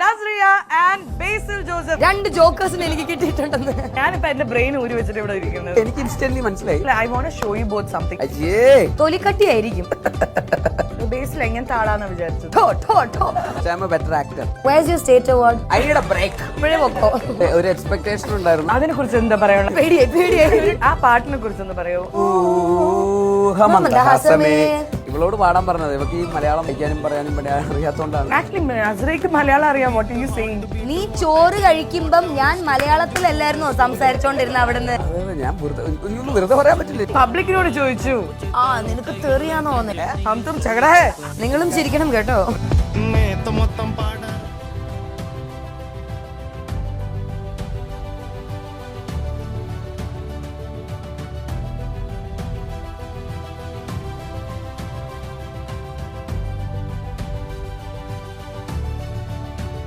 Nazriya and Basil Joseph. രണ്ട് ജോക്കേഴ്സിന് എനിക്ക് കിട്ടിയിട്ടുണ്ടെന്ന്. ഞാനിപ്പോ എന്റെ ബ്രെയിൻ ഊരി വെച്ചിട്ട് ഇവിടെ ഇരിക്കുന്നത്. എനിക്ക് ഇൻസ്റ്റന്റ്ലി മനസ്സിലായി. I want to show you both something. അയ്യേ, തൊലിക്കട്ടിയായിരിക്കും. ബേസിൽ എങ്ങനത്തെ ആളാന്ന് വിചാരിച്ചത്. I am a better actor. Where's your state award? I need a break. ഇപ്പോഴേ പൊക്കോ. ഒരു എക്സ്പെക്ടേഷൻ ഉണ്ടായിരുന്നു. അതിനെ കുറിച്ച് എന്താ പറയാനുള്ള? പേടിയായി. ആ പാട്ടിനെ കുറിച്ച് ഒന്ന് പറയോ? ഊഹമന്ദഹാസമേ. ഇവളോട് പാടാൻ പറഞ്ഞത് ഇവക്ക് ഈ മലയാളം വയ്ക്കാനും പറയാനും അറിയാത്തോണ്ടാണ്. ആക്ച്വലി നസ്രിയക്ക് മലയാളം അറിയാം. What are you saying? നീ ചോറ് കഴിക്കുമ്പം ഞാൻ മലയാളത്തിലല്ലായിരുന്നോ സംസാരിച്ചോണ്ടിരുന്ന അവിടുന്ന്? ഞാൻ വെറുതെ പറയാൻ പറ്റില്ല. പബ്ലിക്കിനോട് ചോദിച്ചു. ആ നിനക്ക് തെറിയാന്ന് തോന്നുന്നില്ല. ഹം തും ഝഗഡ ഹൈ. നിങ്ങളും ചിരിക്കണം കേട്ടോ.